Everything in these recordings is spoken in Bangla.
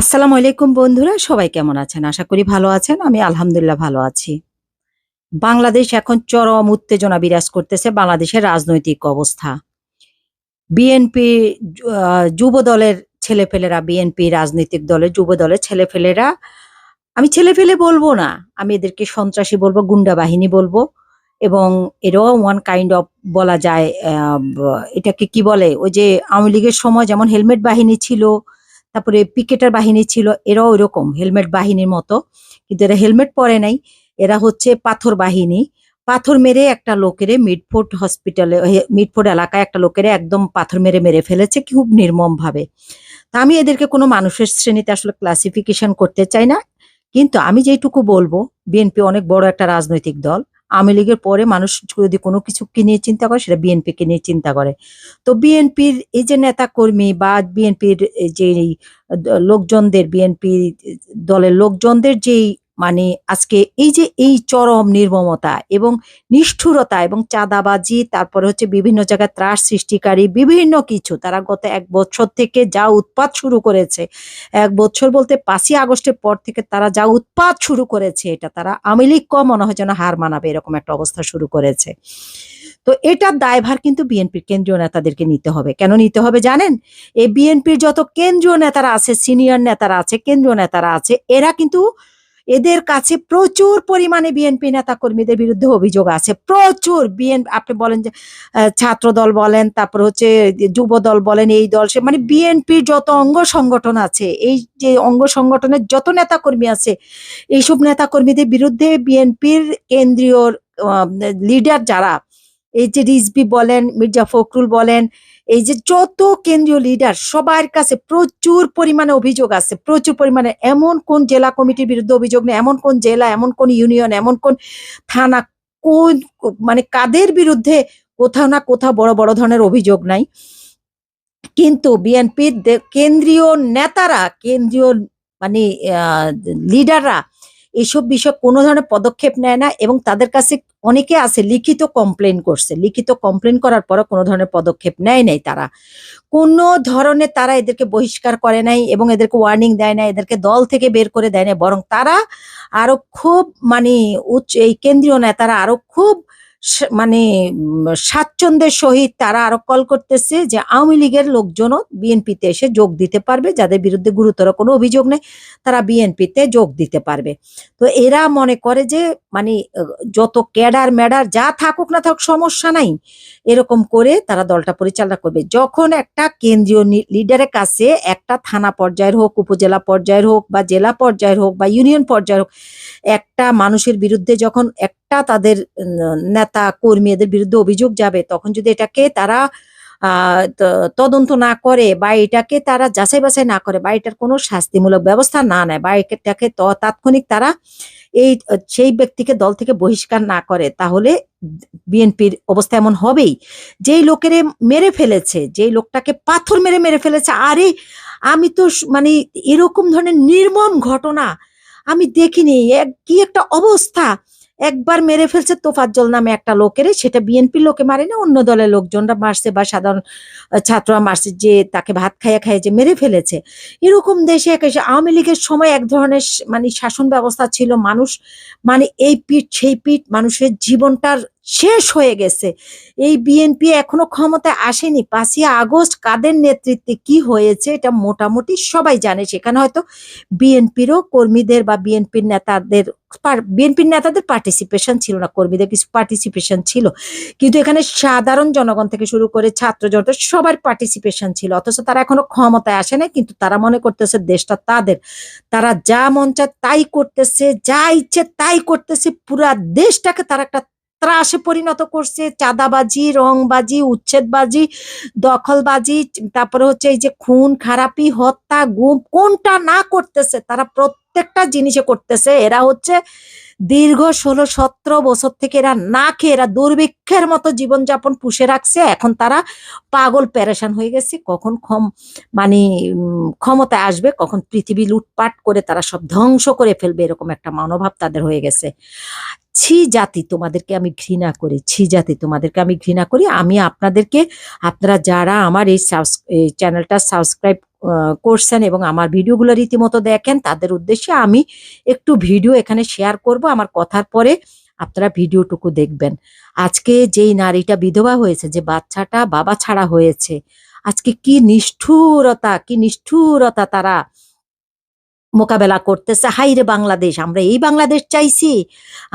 আসসালামু আলাইকুম বন্ধুরা, সবাই কেমন আছেন? আশা করি ভালো আছেন। আমি আলহামদুলিল্লাহ ভালো আছি। বাংলাদেশ এখন চরম উত্তেজনা বিরাজ করতেছে বাংলাদেশের রাজনৈতিক অবস্থা। বিএনপি যুবদলের ছেলেপেলেরা, বিএনপি রাজনৈতিক দলের যুবদলের ছেলেপেলেরা, আমি ছেলেপেলে বলবো না, আমি এদেরকে সন্ত্রাসী বলবো, গুন্ডা বাহিনী বলবো এবং এরাও ওয়ান কাইন্ড অফ বলা যায় এটাকে কি বলে? ওই যে আওয়ামী লীগের সময় যেমন হেলমেট বাহিনী ছিল, তারপরে পিকেটার বাহিনী ছিল, এরাও ওইরকম হেলমেট বাহিনীর মতো। কিন্তু এরা হেলমেট পরে নাই। এরা হচ্ছে পাথর বাহিনী। পাথর মেরে একটা লোকেরে মিডফোর্ড হসপিটালে মিডফোর্ড এলাকায় একটা লোকেরে একদম পাথর মেরে মেরে ফেলেছে খুব নির্মমভাবে। তা আমি এদেরকে কোনো মানুষের শ্রেণীতে আসলে ক্লাসিফিকেশন করতে চাই না। কিন্তু আমি যেইটুকু বলবো, বিএনপি অনেক বড় একটা রাজনৈতিক দল। আওয়ামী লীগের পরে মানুষ যদি কোনো কিছুকে নিয়ে চিন্তা করে সেটা বিএনপিকে নিয়ে চিন্তা করে। তো বিএনপির এই যে নেতাকর্মী বা বিএনপির যে লোকজনদের, বিএনপি দলের লোকজনদের যেই মানে আজকে এই যে এই চরম নির্মমতা এবং নিষ্ঠুরতা এবং চাঁদাবাজি, তারপরে হচ্ছে বিভিন্ন জায়গায় ত্রাস সৃষ্টিকারী বিভিন্ন কিছু তারা গত ১ বছর থেকে যা উৎপাত শুরু করেছে, ১ বছর বলতে ৫ই আগস্টের পর থেকে তারা যা উৎপাত শুরু করেছে, এটা তারা আওয়ামী লীগ মনে হয় যেন হার মানাবে এরকম একটা অবস্থা শুরু করেছে। তো এটার দায়ভার কিন্তু বিএনপির কেন্দ্রীয় নেতাদেরকে নিতে হবে। কেন নিতে হবে জানেন? এই বিএনপির যত কেন্দ্রীয় নেতারা আছে, সিনিয়র নেতারা আছে, কেন্দ্রীয় নেতারা আছে, এরা কিন্তু এদের কাছে প্রচুর পরিমাণে বিএনপি নেতাকর্মীদের বিরুদ্ধে অভিযোগ আছে। প্রচুর আপনি বলেন যে ছাত্রদল বলেন, তারপর হচ্ছে যুবদল বলেন, এই দল সে মানে বিএনপির যত অঙ্গ সংগঠন আছে, এই যে অঙ্গ সংগঠনের যত নেতাকর্মী আছে, এইসব নেতাকর্মীদের বিরুদ্ধে বিএনপির কেন্দ্রীয় লিডার যারা, এই যে রিজভী বলেন, মির্জা ফখরুল বলেন, এই যে যত কেন্দ্রীয় লিডার সবার কাছে প্রচুর পরিমাণে অভিযোগ আছে, প্রচুর পরিমাণে। এমন কোন জেলা কমিটির বিরুদ্ধে অভিযোগ নেই, এমন কোন জেলা, এমন কোন ইউনিয়ন, এমন কোন থানা, কোন মানে কাদের বিরুদ্ধে কোথাও না কোথাও বড় বড় ধরনের অভিযোগ নাই। কিন্তু বিএনপির কেন্দ্রীয় নেতারা, কেন্দ্রীয় মানে লিডাররা এইসব বিষয়ে কোনো ধরনের পদক্ষেপ নেয় না এবং তাদের কাছে অনেকে আছে লিখিত কমপ্লেন করছে, লিখিত কমপ্লেন করার পরে কোনো ধরনের পদক্ষেপ নেয় নাই তারা। কোনো ধরনের তারা এদেরকে বহিষ্কার করে নাই এবং এদেরকে ওয়ার্নিং দেয় না, এদেরকে দল থেকে বের করে দেয় না, বরং তারা আরো খুব মানে এই কেন্দ্রীয় নেতারা আরো খুব মানে স্বাচ্ছন্দ্যের সহিত তারা আরো কল করতেছে যে আওয়ামী লীগের লোকজনও বিএনপিতে এসে যোগ দিতে পারবে, যাদের বিরুদ্ধে গুরুতর কোনো অভিযোগ নেই তারা বিএনপিতে যোগ দিতে পারবে। তো এরা মনে করে যে মানে যত ক্যাডার ম্যাডার যা থাকুক না থাকুক সমস্যা নাই, এরকম করে তারা দলটা পরিচালনা করবে। যখন একটা কেন্দ্রীয় লিডারের কাছে একটা থানা পর্যায়ের হোক, উপজেলা পর্যায়ের হোক বা জেলা পর্যায়ের হোক বা ইউনিয়ন পর্যায়ের হোক, একটা মানুষের বিরুদ্ধে যখন একটা তাদের নেতা কর্মী এদের বিরুদ্ধে অভিযোগ যাবে, তখন যদি এটাকে তারা তদন্ত না করে বা এটাকে তারা যাচাই বাছাই না করে বা এটার কোনো শাস্তিমূলক ব্যবস্থা না নেয় বা এটাকে তাৎক্ষণিক তারা এই সেই ব্যক্তিকে দল থেকে বহিষ্কার না করে, তাহলে বিএনপির অবস্থা এমন হবেই। যেই লোকেরে মেরে ফেলেছে, যেই লোকটাকে পাথর মেরে মেরে ফেলেছে, আরে আমি তো মানে এরকম ধরনের নির্মম ঘটনা আমি দেখিনি। কি একটা অবস্থা! একবার মেরে ফেলছে তোফাজ্জল নামে একটা লোকেরে, সেটা বিএনপির লোকে মারে না, অন্য দলের লোকজনরা মারছে বা সাধারণ ছাত্ররা মারছে, যে তাকে ভাত খাইয়া খাইয়ে যে মেরে ফেলেছে। এরকম দেশে আওয়ামী লীগের সময় এক ধরনের মানে শাসন ব্যবস্থা ছিল, মানুষ মানে এই পিঠ সেই পিঠ, মানুষের জীবনটার শেষ হয়ে গেছে। এই বিএনপি এখনো ক্ষমতায় আসেনি। ৫ই আগস্ট কাদের নেতৃত্বে কি হয়েছে এটা মোটামুটি সবাই জানে। সেখানে হয়তো বিএনপিরও কর্মীদের বা বিএনপির নেতাদের পার্টিসিপেশন ছিল না, কর্মীদের কিছু পার্টিসিপেশন ছিল, কিন্তু এখানে সাধারণ জনগণ থেকে শুরু করে ছাত্র জনতা সবার পার্টিসিপেশন ছিল। অথচ তারা এখনো ক্ষমতায় আসে না, কিন্তু তারা মনে করতেছে দেশটা তাদের, তারা যা মন চায় তাই করতেছে, যা ইচ্ছে তাই করতেছে, পুরা দেশটাকে তারা একটা ত্রাসে পরিণত করছে। চাঁদাবাজি, রংবাজি, উচ্ছেদবাজি, দখলবাজি, তারপরে হচ্ছে এই যে খুন খারাপি, হত্যা, গুম, কোনটা না করতেছে? তারা প্রত্যেকটা জিনিসে করতেছে। এরা হচ্ছে দীর্ঘ ১৬-১৭ বছর থেকে এরা না খেয়ে এরা দুর্ভিক্ষের মতো জীবনযাপন পুষে রাখছে। এখন তারা পাগল পেরেশান হয়ে গেছে কখন মানে ক্ষমতায় আসবে, কখন পৃথিবী লুটপাট করে তারা সব ধ্বংস করে ফেলবে, এরকম একটা মনোভাব তাদের হয়ে গেছে। ছি জাতি, তোমাদেরকে আমি ঘৃণা করি। ছি জাতি, তোমাদেরকে আমি ঘৃণা করি। আমি আপনাদেরকে, আপনারা যারা আমার এই চ্যানেলটা সাবস্ক্রাইব করছেন এবং আমার ভিডিওগুলো রীতিমতো দেখেন, তাদের উদ্দেশ্যে আমি একটু ভিডিও এখানে শেয়ার করব আমার কথার পরে আপনারা ভিডিওটুকু দেখবেন। আজকে যেই নারীটা বিধবা হয়েছে, যে বাচ্চাটা বাবা ছাড়া হয়েছে, আজকে কি নিষ্ঠুরতা তারা মোকাবেলা করতেছে। হাইরে বাংলাদেশ, আমরা এই বাংলাদেশ চাইছি?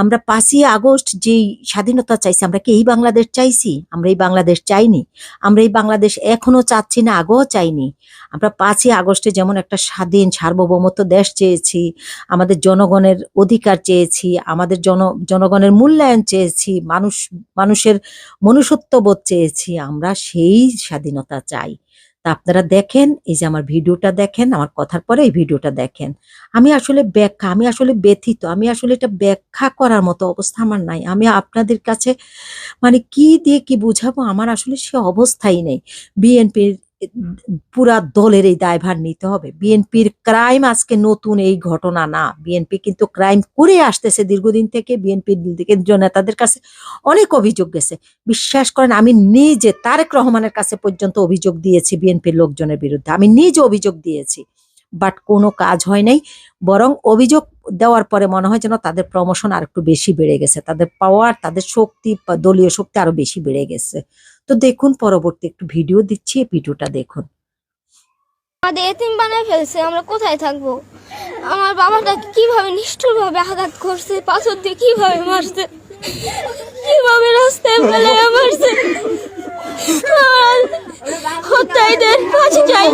আমরা 5ই আগস্ট যেই স্বাধীনতা চাইছি, আমরা কি এই বাংলাদেশ চাইছি? আমরা এই বাংলাদেশ চাইনি। আমরা এই বাংলাদেশ এখনো চাচ্ছি না, আগেও চাইনি। আমরা 5ই আগস্টে যেমন একটা স্বাধীন সার্বভৌমত্ব দেশ চেয়েছি, আমাদের জনগণের অধিকার চেয়েছি, আমাদের জনগণের মূল্যায়ন চেয়েছি, মানুষের মনুষ্যত্ববোধ চেয়েছি, আমরা সেই স্বাধীনতা চাই। তা আপনারা দেখেন, এই যে আমার ভিডিওটা দেখেন, আমার কথার পরে এই ভিডিওটা দেখেন। আমি আসলে ব্যথিত, আমি আসলে এটা ব্যাখ্যা করার মতো অবস্থা আমার নাই। আমি আপনাদের কাছে মানে কি দিয়ে কি বুঝাবো, আমার আসলে সে অবস্থাই নেই। বিএনপির পুরা দলের এই দায়ভার নিতে হবে। বিএনপির ক্রাইম আজকে নতুন এই ঘটনা না, বিএনপি কিন্তু ক্রাইম করে আসতেছে দীর্ঘদিন থেকে। বিএনপির কেন্দ্রীয় নেতাদের কাছে অনেক অভিযোগ গেছে, বিশ্বাস করেন। আমি নিজে তারেক রহমানের কাছে পর্যন্ত অভিযোগ দিয়েছি বিএনপির লোকজনের বিরুদ্ধে, আমি নিজে অভিযোগ দিয়েছি, বাট কোনো কাজ হয় নাই। বরং অভিযোগ দেওয়ার পরে মনে হয় যেন তাদের প্রমোশন আর একটু বেশি বেড়ে গেছে, তাদের পাওয়ার, তাদের শক্তি, দলীয় শক্তি আরো বেশি বেড়ে গেছে। তো দেখুন, পরবর্তী একটু ভিডিও দিচ্ছি, ভিডিওটা দেখুন। আমাদের এতিম বানায় ফেলছে, আমরা কোথায় থাকবো? আমার বাবাটা কিভাবে নিষ্ঠুর ভাবে আঘাত করছে, পাথর দিয়ে কিভাবে মারছে, কিভাবে রাস্তায় ফেলে মারছে। হত্যায়ীদের ফাঁসি চাই।